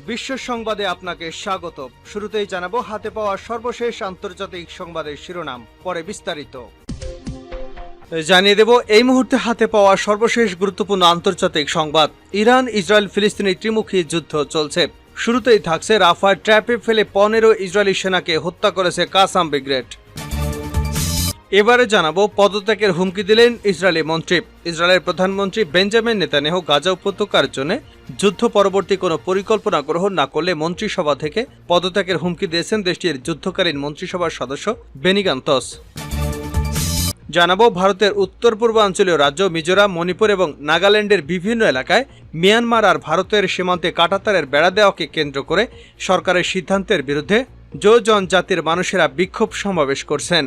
বিশ্ব সংবাদে আপনাকে স্বাগত। শুরুতেই জানাবো হাতে পাওয়া সর্বশেষ আন্তর্জাতিক সংবাদের শিরোনাম, পরে বিস্তারিত। জানিয়ে দেব এই মুহূর্তে হাতে পাওয়া সর্বশেষ গুরুত্বপূর্ণ আন্তর্জাতিক সংবাদ। ইরান ইসরায়েল ফিলিস্তিনি ত্রিমুখী যুদ্ধ চলছে। শুরুতেই থাকছে রাফায় ট্র্যাপে ফেলে 15 ইসরায়েলি সেনাকে হত্যা করেছে কাসাম ব্রিগেড। এবারে জানাবো পদত্যাগের হুমকি দিলেন ইসরায়েলি মন্ত্রী। ইসরায়েলের প্রধানমন্ত্রী বেঞ্জামিন নেতানিয়াহু গাজা উপত্যকার জন্য যুদ্ধ পরবর্তী কোনো পরিকল্পনা গ্রহণ না করলে মন্ত্রিসভা থেকে পদত্যাগের হুমকি দিয়েছেন দেশটির যুদ্ধকালীন মন্ত্রিসভার সদস্য বেনি গান্তজ। জানাবো ভারতের উত্তর পূর্বাঞ্চলীয় রাজ্য মিজোরাম, মণিপুর এবং নাগাল্যান্ডের বিভিন্ন এলাকায় মিয়ানমার আর ভারতের সীমান্তে কাঁটাতারের বেড়া দেওয়াকে কেন্দ্র করে সরকারের সিদ্ধান্তের বিরুদ্ধে জনজাতির মানুষেরা বিক্ষোভ সমাবেশ করছেন।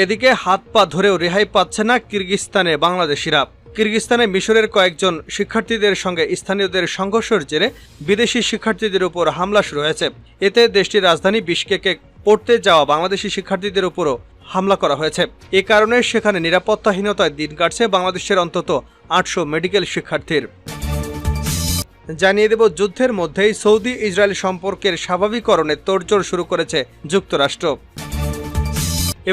এদিকে হাত পা ধরেও রেহাই পাচ্ছে না কিরগিজস্তানে বাংলাদেশিরা। কিরগিজস্তানে মিশরের কয়েকজন শিক্ষার্থীদের সঙ্গে স্থানীয়দের সংঘর্ষের জেরে বিদেশি শিক্ষার্থীদের উপর হামলা শুরু হয়েছে। এতে দেশটির রাজধানী বিশকেকে পড়তে যাওয়া বাংলাদেশি শিক্ষার্থীদের উপরও হামলা করা হয়েছে। এ কারণে সেখানে নিরাপত্তাহীনতায় দিন কাটছে বাংলাদেশের অন্তত 800 মেডিকেল শিক্ষার্থীর। জানিয়ে দেব যুদ্ধের মধ্যেই সৌদি ইসরায়েল সম্পর্কের স্বাভাবিকরণে তোড়জোড় শুরু করেছে যুক্তরাষ্ট্র।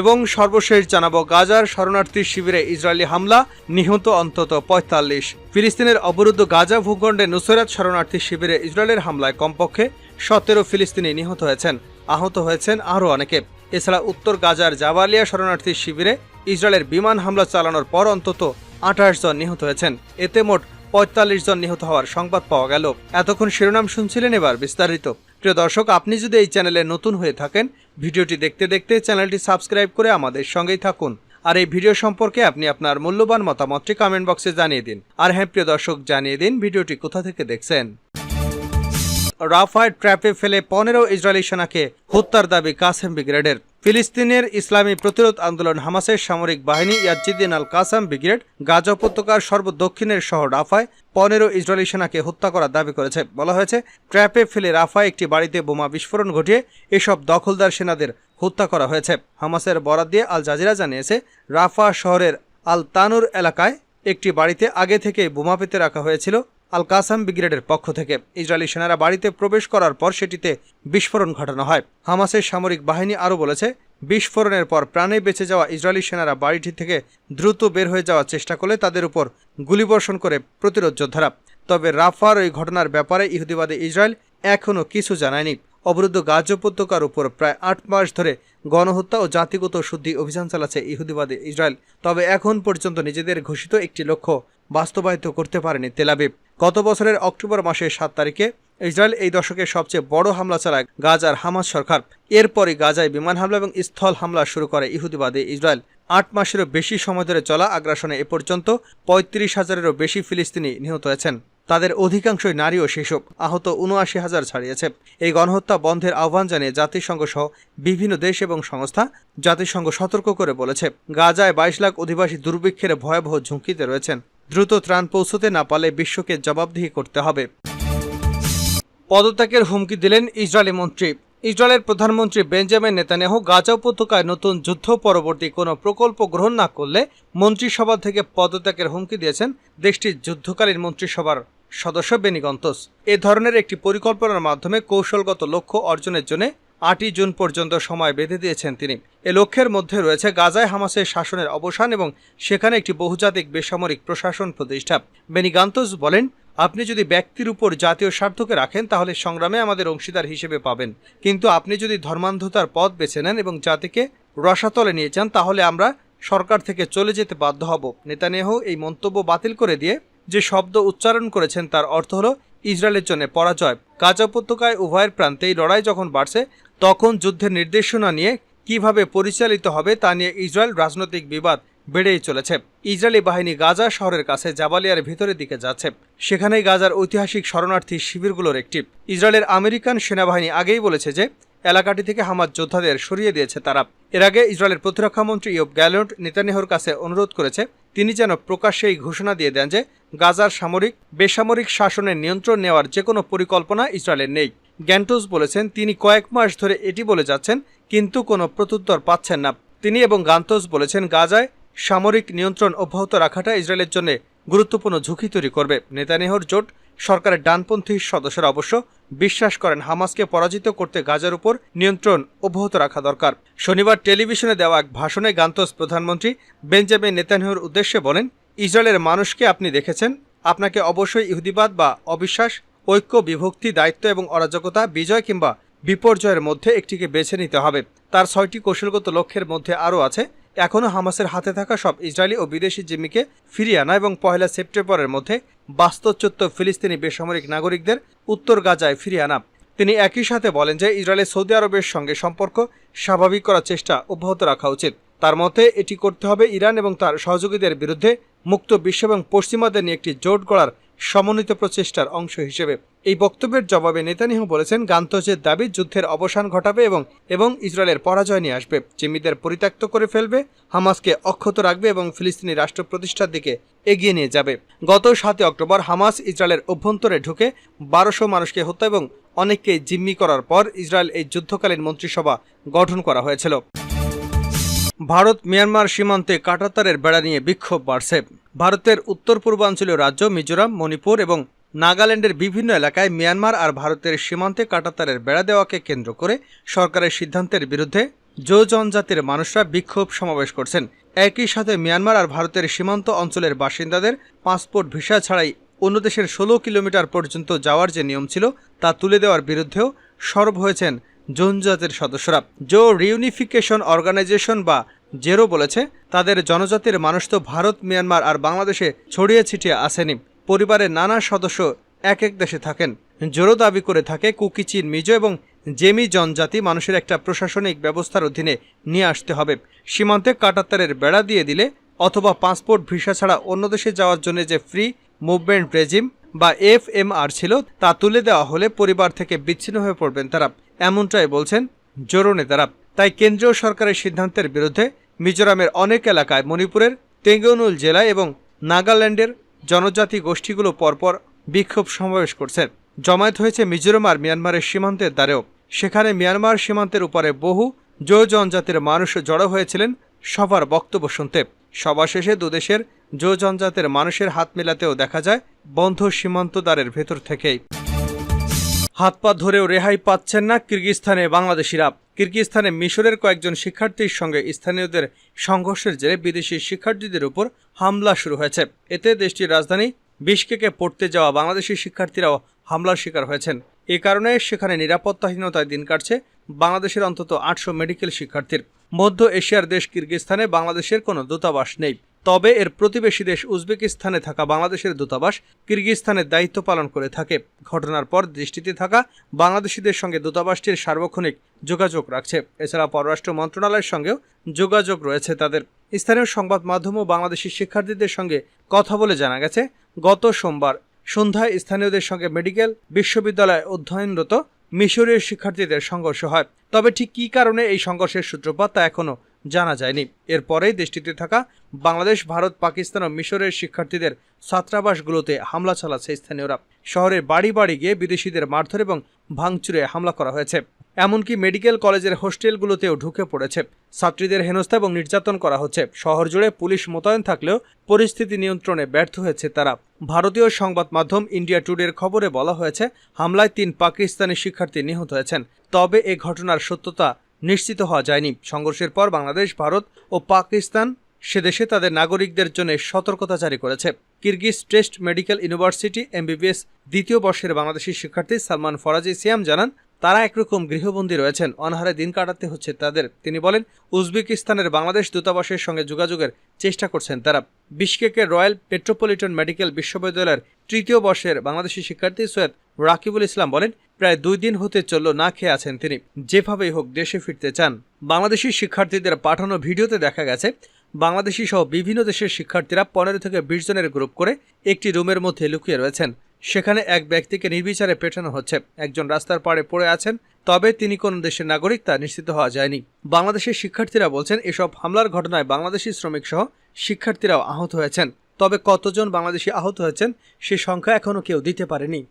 এবং সর্বশেষ জানাবো গাজার শরণার্থী শিবিরে ইসরায়েলি হামলা, নিহত অন্তত 45। ফিলিস্তিনের অবরুদ্ধ গাজা ভূখণ্ডে নুসরাত শরণার্থী শিবিরে ইসরায়েলের হামলায় কমপক্ষে 17 ফিলিস্তিনি নিহত হয়েছেন, আহত হয়েছেন আরও অনেকে। এছাড়া উত্তর গাজার জাবালিয়া শরণার্থী শিবিরে ইসরায়েলের বিমান হামলা চালানোর পর অন্তত 28 জন নিহত হয়েছেন। এতে মোট 45 জন নিহত হওয়ার সংবাদ পাওয়া গেল। এতক্ষণ শিরোনাম শুনছিলেন, এবার বিস্তারিত। প্রিয় দর্শক, আপনি যদি এই চ্যানেলে নতুন হয়ে থাকেন, ভিডিওটি দেখতে দেখতে চ্যানেলটি সাবস্ক্রাইব করে আমাদের সঙ্গেই থাকুন। আর এই ভিডিও সম্পর্কে আপনি আপনার মূল্যবান মতামতটি কমেন্ট বক্সে জানিয়ে দিন। আর হ্যাঁ প্রিয় দর্শক, জানিয়ে দিন ভিডিওটি কোথা থেকে দেখছেন। রাফায় ট্র্যাপে ফেলে 15 ইসরায়েলি সেনাকে হত্যার দাবি কাসেম ব্রিগেডের। ফিলিস্তিনের ইসলামী প্রতিরোধ আন্দোলন হামাসের সামরিক বাহিনী ইয়াজিদিন আল কাসাম ব্রিগেড গাজা উপত্যকার সর্বদক্ষিণের শহর রাফায় 15 ইসরায়েলি সেনাকে হত্যা করার দাবি করেছে। বলা হয়েছে, ট্র্যাপে ফেলে রাফায় একটি বাড়িতে বোমা বিস্ফোরণ ঘটিয়ে এসব দখলদার সেনাদের হত্যা করা হয়েছে। হামাসের বরাত দিয়ে আল জাজিরা জানিয়েছে, রাফা শহরের আল তানুর এলাকায় একটি বাড়িতে আগে থেকে বোমা পেতে রাখা হয়েছিল আল কাসাম ব্রিগেডের পক্ষ থেকে। ইসরায়েলি সেনারা বাড়িতে প্রবেশ করার পর সেটিতে বিস্ফোরণ ঘটানো হয়। হামাসের সামরিক বাহিনী আরও বলেছে, বিস্ফোরণের পর প্রাণে বেঁচে যাওয়া ইসরায়েলি সেনারা বাড়িটি থেকে দ্রুত বের হয়ে যাওয়ার চেষ্টা করলে তাদের উপর গুলিবর্ষণ করে প্রতিরোধ যোদ্ধারা। তবে রাফার ওই ঘটনার ব্যাপারে ইহুদিবাদী ইসরায়েল এখনও কিছু জানায়নি। অবরুদ্ধ গাজা উপত্যকার উপর প্রায় 8 মাস ধরে গণহত্যা ও জাতিগত শুদ্ধি অভিযান চালাচ্ছে ইহুদিবাদী ইসরায়েল। তবে এখন পর্যন্ত নিজেদের ঘোষিত একটি লক্ষ্য বাস্তবায়িত করতে পারেনি তেল আবিব। গত বছরের অক্টোবর মাসের 7 তারিখে ইসরায়েল এই দশকের সবচেয়ে বড় হামলা চালায় গাজার হামাস সরকার। এরপরই গাজায় বিমান হামলা এবং স্থল হামলা শুরু করে ইহুদিবাদী ইসরায়েল। 8 মাসেরও বেশি সময় ধরে চলা আগ্রাসনে এ পর্যন্ত 35,000-এরও বেশি ফিলিস্তিনি নিহত হয়েছেন। তাদের অধিকাংশই নারী ও শিশু। আহত 79,000 ছাড়িয়েছে। এই গণহত্যা বন্ধের আহ্বান জানিয়ে জাতিসংঘ সহ বিভিন্ন দেশ এবং সংস্থা জাতিসংঘ সতর্ক করে বলেছে, গাজায় 22 লাখ অধিবাসী দুর্ভিক্ষের ভয়াবহ ঝুঁকিতে রয়েছেন। দ্রুত ত্রাণ পৌঁছতে না পারলে বিশ্বকে জবাবদিহি করতে হবে। পদত্যাগের হুমকি দিলেন ইসরায়েলি মন্ত্রী। ইসরায়েলের প্রধানমন্ত্রী বেঞ্জামিন নেতানিয়াহু গাজা উপত্যকায় নতুন যুদ্ধ পরবর্তী কোনো প্রকল্প গ্রহণ না করলে মন্ত্রিসভা থেকে পদত্যাগের হুমকি দিয়েছেন দেশটির যুদ্ধকালীন মন্ত্রিসভার সদস্য বেনি গান্তজ। এ ধরনের একটি পরিকল্পনার মাধ্যমে কৌশলগত লক্ষ্য অর্জনের জন্য 8 জুন পর্যন্ত সময় বেঁধে দিয়েছেন তিনি। এ লক্ষ্যের মধ্যে রয়েছে গাজায় হামাসের শাসনের অবসান এবং সেখানে একটি বহুজাতিক বেসামরিক প্রশাসন প্রতিষ্ঠা। বেনি গান্তজ বলেন, আপনি যদি ব্যক্তির উপর জাতীয় স্বার্থকে রাখেন তাহলে সংগ্রামে আমাদের অংশীদার হিসেবে পাবেন, কিন্তু আপনি যদি ধর্মান্ধতার পথ বেছে নেন এবং জাতিকে রসাতলে নিয়ে যান তাহলে আমরা সরকার থেকে চলে যেতে বাধ্য হব। নেতানিয়াহু এই মন্তব্য বাতিল করে দিয়ে যে শব্দ উচ্চারণ করেছেন তার অর্থ হল ইসরায়েলের জন্য পরাজয়। গাজা উপত্যকায় উভয়ের প্রান্তে এই লড়াই যখন বাড়ছে তখন যুদ্ধের নির্দেশনা নিয়ে কিভাবে পরিচালিত হবে তা নিয়ে ইসরায়েল রাজনৈতিক বিবাদ বেড়েই চলেছে। ইসরায়েলি বাহিনী গাজা শহরের কাছে জাবালিয়ার ভিতরের দিকে যাচ্ছে। সেখানেই গাজার ঐতিহাসিক শরণার্থী শিবিরগুলোর একটি। ইসরায়েলের আমেরিকান সেনাবাহিনী আগেই বলেছে যে এলাকাটি থেকে হামাস যোদ্ধাদের সরিয়ে দিয়েছে তারা। এর আগে ইসরায়েলের প্রতিরক্ষামন্ত্রী ইয়োব গ্যালেন্ট নেতানিয়াহুর কাছে অনুরোধ করেছে তিনি যেন প্রকাশ্যে এই ঘোষণা দিয়ে দেন যে গাজার সামরিক বেসামরিক শাসনের নিয়ন্ত্রণ নেওয়ার যে কোনো পরিকল্পনা ইসরায়েলের নেই। গ্যান্টোস বলেছেন তিনি কয়েক মাস ধরে এটি বলে যাচ্ছেন কিন্তু কোনো প্রত্যুত্তর পাচ্ছেন না। তিনি এবং গান্তোস বলেছেন গাজায় সামরিক নিয়ন্ত্রণ অব্যাহত রাখাটা ইসরায়েলের জন্য গুরুত্বপূর্ণ ঝুঁকি তৈরি করবে। নেতানিয়াহুর জোট সরকারের ডানপন্থী সদস্যরা অবশ্য বিশ্বাস করেন হামাসকে পরাজিত করতে গাজার উপর নিয়ন্ত্রণ অব্যাহত রাখা দরকার। শনিবার টেলিভিশনে দেওয়া এক ভাষণে গান্তোস প্রধানমন্ত্রী বেঞ্জামিন নেতানিয়াহুর উদ্দেশ্যে বলেন, ইসরায়েলের মানুষকে আপনি দেখেছেন, আপনাকে অবশ্যই ইহুদিবাদ বা অবিশ্বাস, ঐক্য, বিভক্তি, দায়িত্ব এবং অরাজকতা, বিজয় কিংবা বিপর্যয়ের মধ্যে একটিকে বেছে নিতে হবে। তার 6টি কৌশলগত লক্ষ্যের মধ্যে আরও আছে এখনও হামাসের হাতে থাকা সব ইসরায়েলি ও বিদেশি জিম্মিকে ফিরিয়ে আনা এবং 1 সেপ্টেম্বরের মধ্যে বাস্তুচ্যুত ফিলিস্তিনি বেসামরিক নাগরিকদের উত্তর গাজায় ফিরিয়ে আনা। তিনি একই সাথে বলেন যে ইসরায়েলের সৌদি আরবের সঙ্গে সম্পর্ক স্বাভাবিক করার চেষ্টা অব্যাহত রাখা উচিত। তার মতে এটি করতে হবে ইরান এবং তার সহযোগীদের বিরুদ্ধে মুক্ত বিশ্ব এবং পশ্চিমাদের নিয়ে একটি জোট গড়ার সমন্বিত প্রচেষ্টার অংশ হিসেবে। এই বক্তব্যের জবাবে নেতানিয়াহু বলেছেন, গান্তোসের দাবি যুদ্ধের অবসান ঘটাবে এবং ইসরায়েলের পরাজয় নিয়ে আসবে, জিম্মিদের পরিত্যক্ত করে ফেলবে, হামাসকে অক্ষত রাখবে এবং ফিলিস্তিনি রাষ্ট্র প্রতিষ্ঠার দিকে এগিয়ে নিয়ে যাবে। গত 7 অক্টোবর হামাস ইসরায়েলের অভ্যন্তরে ঢুকে 1200 মানুষকে হত্যা এবং অনেককে জিম্মি করার পর ইসরায়েল এই যুদ্ধকালীন মন্ত্রিসভা গঠন করা হয়েছিল। ভারত মিয়ানমার সীমান্তে কাঁটাতারের বেড়া নিয়ে বিক্ষোভ বাড়ছে। ভারতের উত্তর পূর্বাঞ্চলীয় রাজ্য মিজোরাম, মণিপুর এবং নাগাল্যান্ডের বিভিন্ন এলাকায় মিয়ানমার আর ভারতের সীমান্তে কাঁটাতারের বেড়া দেওয়াকে কেন্দ্র করে সরকারের সিদ্ধান্তের বিরুদ্ধে জো জনজাতির মানুষরা বিক্ষোভ সমাবেশ করছেন। একই সাথে মিয়ানমার আর ভারতের সীমান্ত অঞ্চলের বাসিন্দাদের পাসপোর্ট ভিসা ছাড়াই অন্য দেশের 16 কিলোমিটার পর্যন্ত যাওয়ার যে নিয়ম ছিল তা তুলে দেওয়ার বিরুদ্ধেও সরব হয়েছেন জনজাতির সদস্যরা। জো রিউনিফিকেশন অর্গানাইজেশন বা জেরো বলেছে, তাদের জনজাতির মানুষ তো ভারত, মিয়ানমার আর বাংলাদেশে ছড়িয়ে ছিটিয়ে আসেনি, পরিবারের নানা সদস্য এক এক দেশে থাকেন। জেরো দাবি করে থাকে কুকি, চীন, মিজো এবং জেমি জনজাতি মানুষের একটা প্রশাসনিক ব্যবস্থার অধীনে নিয়ে আসতে হবে। সীমান্তে কাঁটাতারের বেড়া দিয়ে দিলে অথবা পাসপোর্ট ভিসা ছাড়া অন্য দেশে যাওয়ার জন্য যে ফ্রি মুভমেন্ট রেজিম বা FMR ছিল তা তুলে দেওয়া হলে পরিবার থেকে বিচ্ছিন্ন হয়ে পড়বেন তারা, এমনটাই বলছেন জোরো নেতারা। তাই কেন্দ্রীয় সরকারের সিদ্ধান্তের বিরুদ্ধে মিজোরামের অনেক এলাকায়, মণিপুরের তেঙ্গনুল জেলায় এবং নাগাল্যান্ডের জনজাতি গোষ্ঠীগুলো পরপর বিক্ষোভ সমাবেশ করছে। জমায়েত হয়েছে মিজোরাম আর মিয়ানমারের সীমান্তের দ্বারেও। সেখানে মিয়ানমার সীমান্তের উপরে বহু জো জনজাতির মানুষ জড়ো হয়েছিলেন সবার বক্তব্য শুনতে। সভা শেষে দুদেশের জো জনজাতির মানুষের হাত মেলাতেও দেখা যায় বন্ধ সীমান্ত দ্বারের ভেতর থেকেই। হাত পা ধরেও রেহাই পাচ্ছেন না কিরগিজস্তানে বাংলাদেশিরা। কিরগিজস্তানে মিশরের কয়েকজন শিক্ষার্থীর সঙ্গে স্থানীয়দের সংঘর্ষের জেরে বিদেশি শিক্ষার্থীদের উপর হামলা শুরু হয়েছে। এতে দেশটির রাজধানী বিশকেকে পড়তে যাওয়া বাংলাদেশি শিক্ষার্থীরাও হামলার শিকার হয়েছেন। এ কারণে সেখানে নিরাপত্তাহীনতায় দিন কাটছে বাংলাদেশের অন্তত 800 মেডিকেল শিক্ষার্থীর। মধ্য এশিয়ার দেশ কিরগিজস্তানে বাংলাদেশের কোনো দূতাবাস নেই, তবে এর প্রতিবেশী দেশ উজবেকিস্তানে থাকা বাংলাদেশের দূতাবাস কিরগিজস্তানের দায়িত্ব পালন করে থাকে। ঘটনার পর দেশটিতে থাকা বাংলাদেশিদের সঙ্গে দূতাবাসটির সার্বক্ষণিক যোগাযোগ রাখছে। এছাড়া পররাষ্ট্র মন্ত্রণালয়ের সঙ্গেও যোগাযোগ রয়েছে তাদের। স্থানীয় সংবাদ মাধ্যমও বাংলাদেশি শিক্ষার্থীদের সঙ্গে কথা বলে জানা গেছে, গত সোমবার সন্ধ্যায় স্থানীয়দের সঙ্গে মেডিকেল বিশ্ববিদ্যালয়ে অধ্যয়নরত মিশরীয় শিক্ষার্থীদের সংঘর্ষ হয়। তবে ঠিক কী কারণে এই সংঘর্ষের সূত্রপাত তা এখনও জানা যায়নি। এরপরেই দেশটিতে থাকা বাংলাদেশ, ভারত, পাকিস্তান ও মিশরের শিক্ষার্থীদের ছাত্রাবাসগুলোতে হামলা চালাচ্ছে স্থানীয়রা। শহরের বাড়ি বাড়ি গিয়ে বিদেশিদের মারধর এবং ভাঙচুরে হামলা করা হয়েছে। এমনকি মেডিকেল কলেজের হোস্টেলগুলোতেও ঢুকে পড়েছে। ছাত্রীদের হেনস্থা এবং নির্যাতন করা হচ্ছে। শহর জুড়ে পুলিশ মোতায়েন থাকলেও পরিস্থিতি নিয়ন্ত্রণে ব্যর্থ হয়েছে তারা। ভারতীয় সংবাদ মাধ্যম ইন্ডিয়া টুডের খবরে বলা হয়েছে, হামলায় 3 পাকিস্তানি শিক্ষার্থী নিহত হয়েছেন। তবে এ ঘটনার সত্যতা নিশ্চিত হওয়া যায়নি। সংঘর্ষের পর বাংলাদেশ, ভারত ও পাকিস্তান সেদেশে তাদের নাগরিকদের জন্য সতর্কতা জারি করেছে। Kyrgyz test medical university MBBS দ্বিতীয় বর্ষের বাংলাদেশি শিক্ষার্থী সালমান ফরাজি সিয়াম জানান, তারা একরকম গৃহবন্দী রয়েছেন, অনাহারে দিন কাটাতে হচ্ছে তাদের। তিনি বলেন, উজবেকিস্তানের বাংলাদেশ দূতাবাসের সঙ্গে যোগাযোগের চেষ্টা করছেন তারা। বিশকেকের রয়্যাল মেট্রোপলিটন মেডিকেল বিশ্ববিদ্যালয়ের 3য় বর্ষের বাংলাদেশি শিক্ষার্থী সৈয়দ রাকিবুল ইসলাম বলেন, প্রায় 2 দিন হতে চলল না খেয়ে আছেন তিনি, যেভাবেই হোক দেশে ফিরতে চান। বাংলাদেশি শিক্ষার্থীদের পাঠানো ভিডিওতে দেখা গেছে বাংলাদেশি সহ বিভিন্ন দেশের শিক্ষার্থীরা 15 থেকে 20 জনের গ্রুপ করে একটি রুমের মধ্যে লুকিয়ে রয়েছেন। সেখানে এক ব্যক্তিকে নির্বিচারে পেটানো হচ্ছে। একজন রাস্তার পাড়ে পড়ে আছেন, তবে তিনি কোন দেশের নাগরিক তা নিশ্চিত হওয়া যায়নি। বাংলাদেশের শিক্ষার্থীরা বলছেন, এসব হামলার ঘটনায় বাংলাদেশি শ্রমিক সহ শিক্ষার্থীরাও আহত হয়েছেন। তবে কতজন বাংলাদেশি আহত হয়েছেন সে সংখ্যা এখনও কেউ দিতে পারেনি।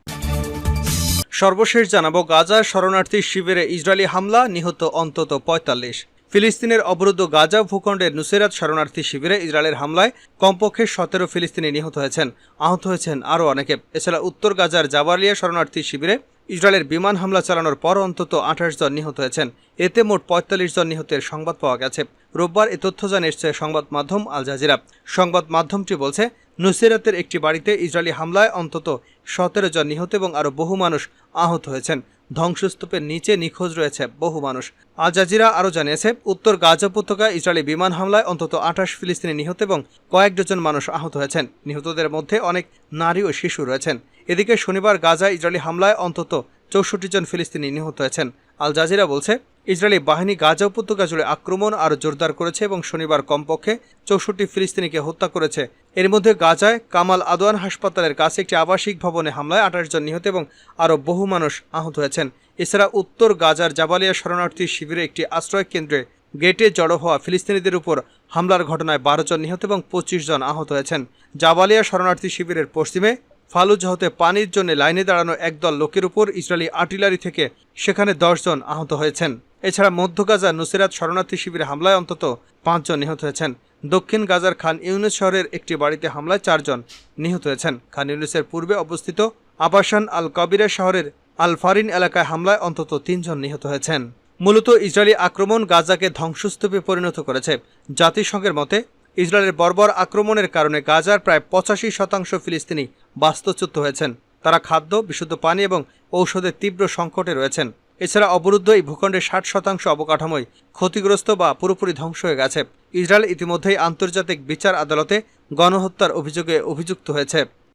সর্বশেষ জানাবো, গাজার শরণার্থী শিবিরে ইসরায়েলি হামলা, নিহত অন্তত 45। ফিলিস্তিনের অবরুদ্ধ গাজা ভূখণ্ডের নুসেরাত শরণার্থী শিবিরে ইসরায়েলের হামলায় কমপক্ষে 17 ফিলিস্তিনি নিহত হয়েছেন, আহত হয়েছেন আরও অনেকে। এছাড়া উত্তর গাজার জাবালিয়া শরণার্থী শিবিরে ইসরায়েলের বিমান হামলা চালানোর পর অন্তত 28 জন নিহত হয়েছেন। এতে মোট 45 জন নিহতের সংবাদ পাওয়া গেছে। রোববার এ তথ্য জানিয়েছে সংবাদ মাধ্যম আল জাজিরা। সংবাদ মাধ্যমটি বলছে, নুসেরাতের একটি বাড়িতে ইসরায়েলি হামলায় অন্তত 17 জন নিহত এবং আরও বহু মানুষ আহত হয়েছেন। ধ্বংসস্তূপের নিচে নিখোঁজ রয়েছে বহু মানুষ। আল জাজিরা আরও জানিয়েছে, উত্তর গাজা উপত্যকায় ইসরায়েলি বিমান হামলায় অন্তত 28 ফিলিস্তিনি নিহত এবং কয়েক ডজন মানুষ আহত হয়েছেন। নিহতদের মধ্যে অনেক নারী ও শিশু রয়েছেন। এদিকে শনিবার গাজায় ইসরায়েলি হামলায় অন্তত 64 জন ফিলিস্তিনি নিহত হয়েছেন। আল জাজিরা বলছে, ইসরায়েলি বাহিনী গাজা উপত্যকা জুড়ে আক্রমণ আরও জোরদার করেছে এবং শনিবার কমপক্ষে 64 ফিলিস্তিনিকে হত্যা করেছে। এর মধ্যে গাজায় কামাল আদওয়ান হাসপাতালের কাছে একটি আবাসিক ভবনে হামলায় 28 জন নিহত এবং আরও বহু মানুষ আহত হয়েছেন। এছাড়া উত্তর গাজার জাবালিয়া শরণার্থী শিবিরে একটি আশ্রয় কেন্দ্রে গেটে জড়ো হওয়া ফিলিস্তিনিদের উপর হামলার ঘটনায় 12 জন নিহত এবং 25 জন আহত হয়েছেন। জাবালিয়া শরণার্থী শিবিরের পশ্চিমে ফালুজাহতে পানির জন্য লাইনে দাঁড়ানো একদল লোকের উপর ইসরায়েলি আর্টিলারি থেকে সেখানে 10 জন আহত হয়েছেন। এছাড়া মধ্য গাজার নুসেরাত শরণার্থী শিবিরে হামলায় অন্তত 5 জন নিহত হয়েছেন। দক্ষিণ গাজার খান ইউনুস শহরের একটি বাড়িতে হামলায় 4 জন নিহত হয়েছেন। খান ইউনুসের পূর্বে অবস্থিত আবাসান আল কবিরা শহরের আল ফারিন এলাকায় হামলায় অন্তত 3 জন নিহত হয়েছেন। মূলত ইসরায়েলি আক্রমণ গাজাকে ধ্বংসস্তূপে পরিণত করেছে। জাতিসংঘের মতে, ইসরায়েলের বর্বর আক্রমণের কারণে গাজার প্রায় 85% ফিলিস্তিনি বাস্তুচ্যুত হয়েছেন। তারা খাদ্য, বিশুদ্ধ পানি এবং ঔষধের তীব্র সংকটে রয়েছেন। এছাড়া অবরুদ্ধ এই ভূখণ্ডের 60% অবকাঠামোই ক্ষতিগ্রস্ত বা পুরোপুরি ধ্বংস হয়ে গেছে। ইসরায়েল ইতিমধ্যেই আন্তর্জাতিক বিচার আদালতে গণহত্যার অভিযোগে অভিযুক্ত হয়েছে।